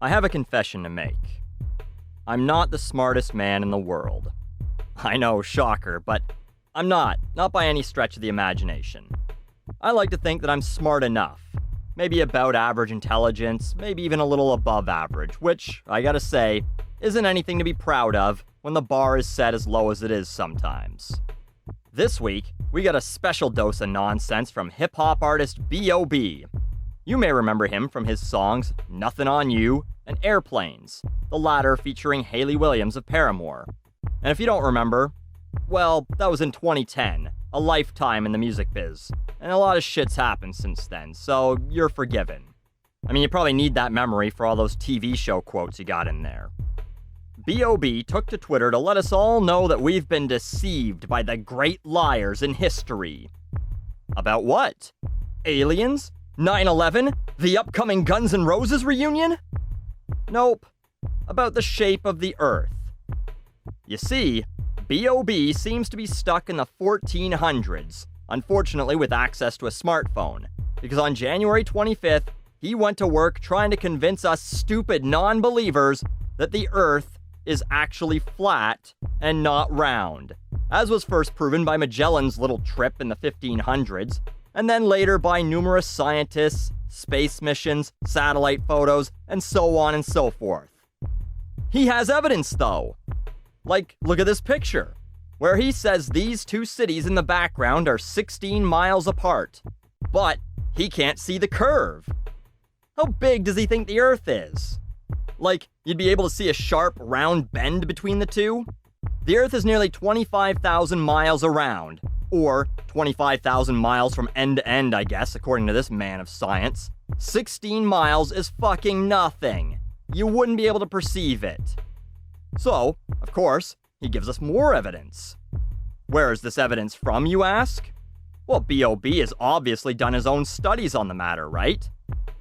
I have a confession to make. I'm not the smartest man in the world. I know, shocker, but I'm not by any stretch of the imagination. I like to think that I'm smart enough. Maybe about average intelligence, maybe even a little above average, which, I gotta say, isn't anything to be proud of when the bar is set as low as it is sometimes. This week, we got a special dose of nonsense from hip-hop artist B.o.B. You may remember him from his songs Nothing on You and Airplanes, the latter featuring Hayley Williams of Paramore. And if you don't remember, well, that was in 2010, a lifetime in the music biz, and a lot of shit's happened since then, so you're forgiven. I mean, you probably need that memory for all those TV show quotes you got in there. B.o.B. took to Twitter to let us all know that we've been deceived by the great liars in history. About what? Aliens? 9/11? The upcoming Guns N' Roses reunion? Nope. About the shape of the Earth. You see, B.o.B. seems to be stuck in the 1400s, unfortunately with access to a smartphone, because on January 25th, he went to work trying to convince us stupid non-believers that the Earth is actually flat and not round, as was first proven by Magellan's little trip in the 1500s, and then later by numerous scientists, space missions, satellite photos, and so on and so forth. He has evidence, though. Like, look at this picture, where he says these two cities in the background are 16 miles apart, but he can't see the curve. How big does he think the Earth is? Like, you'd be able to see a sharp, round bend between the two? The Earth is nearly 25,000 miles around, or 25,000 miles from end to end, I guess, according to this man of science. 16 miles is fucking nothing. You wouldn't be able to perceive it. So, of course, he gives us more evidence. Where is this evidence from, you ask? Well, B.o.B. has obviously done his own studies on the matter, right?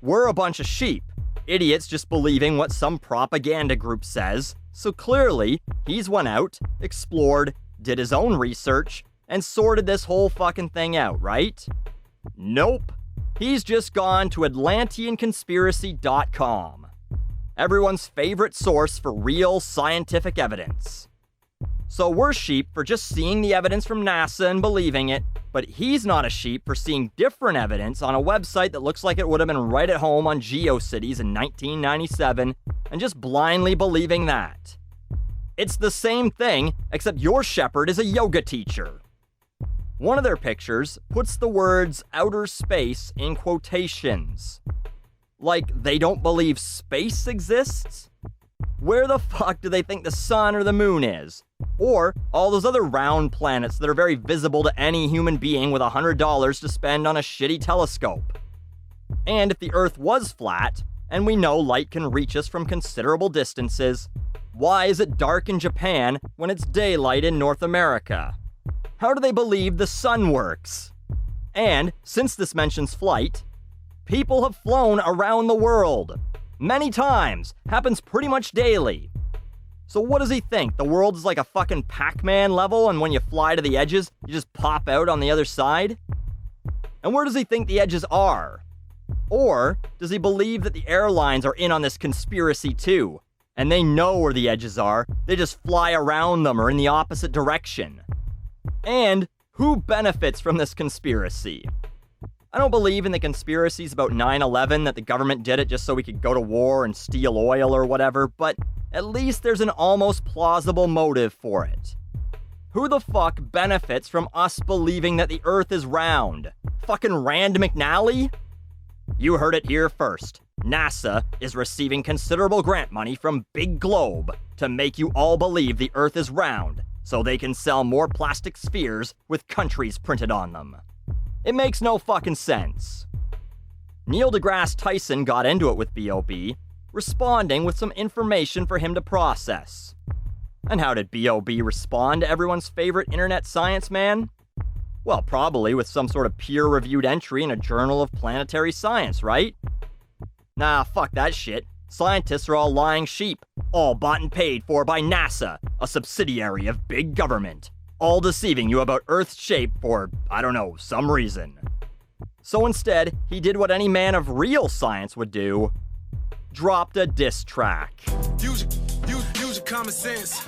We're a bunch of sheep. Idiots just believing what some propaganda group says, so clearly, he's went out, explored, did his own research, and sorted this whole fucking thing out, right? Nope. He's just gone to Atlanteanconspiracy.com, everyone's favorite source for real scientific evidence. So we're sheep for just seeing the evidence from NASA and believing it, but he's not a sheep for seeing different evidence on a website that looks like it would have been right at home on GeoCities in 1997, and just blindly believing that. It's the same thing, except your shepherd is a yoga teacher. One of their pictures puts the words outer space in quotations. Like they don't believe space exists? Where the fuck do they think the sun or the moon is? Or all those other round planets that are very visible to any human being with $100 to spend on a shitty telescope? And if the Earth was flat, and we know light can reach us from considerable distances, why is it dark in Japan when it's daylight in North America? How do they believe the sun works? And, since this mentions flight, people have flown around the world. Many times. Happens pretty much daily. So what does he think? The world is like a fucking Pac-Man level, and when you fly to the edges, you just pop out on the other side? And where does he think the edges are? Or does he believe that the airlines are in on this conspiracy too, and they know where the edges are, they just fly around them or in the opposite direction? And who benefits from this conspiracy? I don't believe in the conspiracies about 9/11 that the government did it just so we could go to war and steal oil or whatever, but at least there's an almost plausible motive for it. Who the fuck benefits from us believing that the Earth is round? Fucking Rand McNally? You heard it here first. NASA is receiving considerable grant money from Big Globe to make you all believe the Earth is round, so they can sell more plastic spheres with countries printed on them. It makes no fucking sense. Neil deGrasse Tyson got into it with B.o.B., responding with some information for him to process. And how did B.o.B. respond to everyone's favorite internet science man? Well, probably with some sort of peer-reviewed entry in a journal of planetary science, right? Nah, fuck that shit. Scientists are all lying sheep, all bought and paid for by NASA, a subsidiary of big government, all deceiving you about Earth's shape for, I don't know, some reason. So instead, he did what any man of real science would do. dropped a diss track. Use your common sense.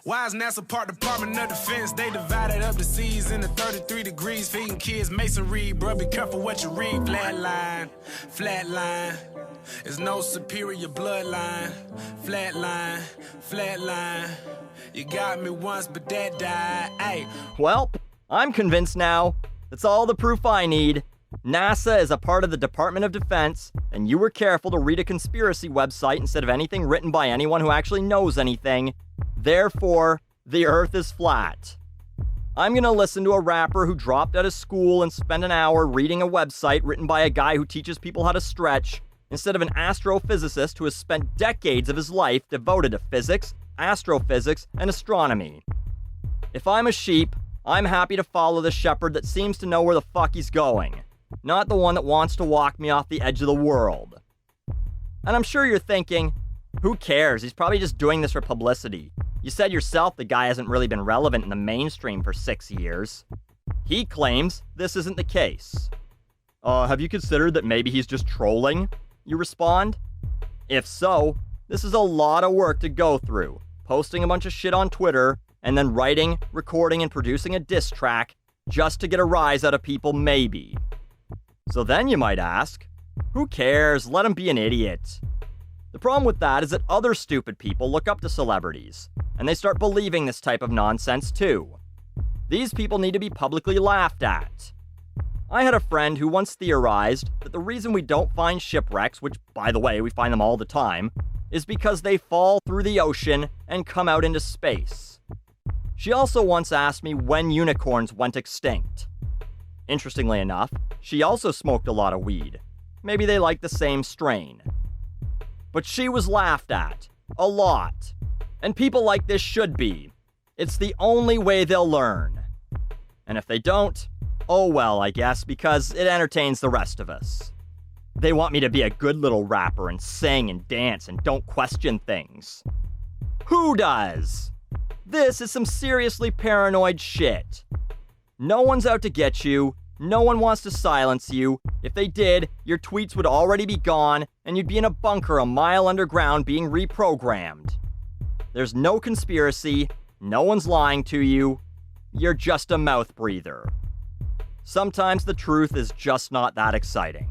Why is NASA part Department of Defense? They divided up the seas into 33 degrees, feeding kids masonry. Bro, be careful what you read. Flatline, flatline. There's no superior bloodline. Flatline, flatline. You got me once, but that died. Ay. Well, I'm convinced now. That's all the proof I need. NASA is a part of the Department of Defense, and you were careful to read a conspiracy website instead of anything written by anyone who actually knows anything. Therefore, the Earth is flat. I'm gonna listen to a rapper who dropped out of school and spent an hour reading a website written by a guy who teaches people how to stretch, instead of an astrophysicist who has spent decades of his life devoted to physics, astrophysics, and astronomy. If I'm a sheep, I'm happy to follow the shepherd that seems to know where the fuck he's going, not the one that wants to walk me off the edge of the world. And I'm sure you're thinking, who cares? He's probably just doing this for publicity. You said yourself the guy hasn't really been relevant in the mainstream for 6 years. He claims this isn't the case. Have you considered that maybe he's just trolling? You respond. If so, this is a lot of work to go through, posting a bunch of shit on Twitter, and then writing, recording, and producing a diss track just to get a rise out of people maybe. So then you might ask, who cares? Let him be an idiot. The problem with that is that other stupid people look up to celebrities, and they start believing this type of nonsense too. These people need to be publicly laughed at. I had a friend who once theorized that the reason we don't find shipwrecks, which, by the way, we find them all the time, is because they fall through the ocean and come out into space. She also once asked me when unicorns went extinct. Interestingly enough, she also smoked a lot of weed. Maybe they liked the same strain. But she was laughed at. A lot. And people like this should be. It's the only way they'll learn. And if they don't, oh well, I guess, because it entertains the rest of us. They want me to be a good little rapper and sing and dance and don't question things. Who does? This is some seriously paranoid shit. No one's out to get you. No one wants to silence you. If they did, your tweets would already be gone and you'd be in a bunker a mile underground being reprogrammed. There's no conspiracy. No one's lying to you. You're just a mouth breather. Sometimes the truth is just not that exciting.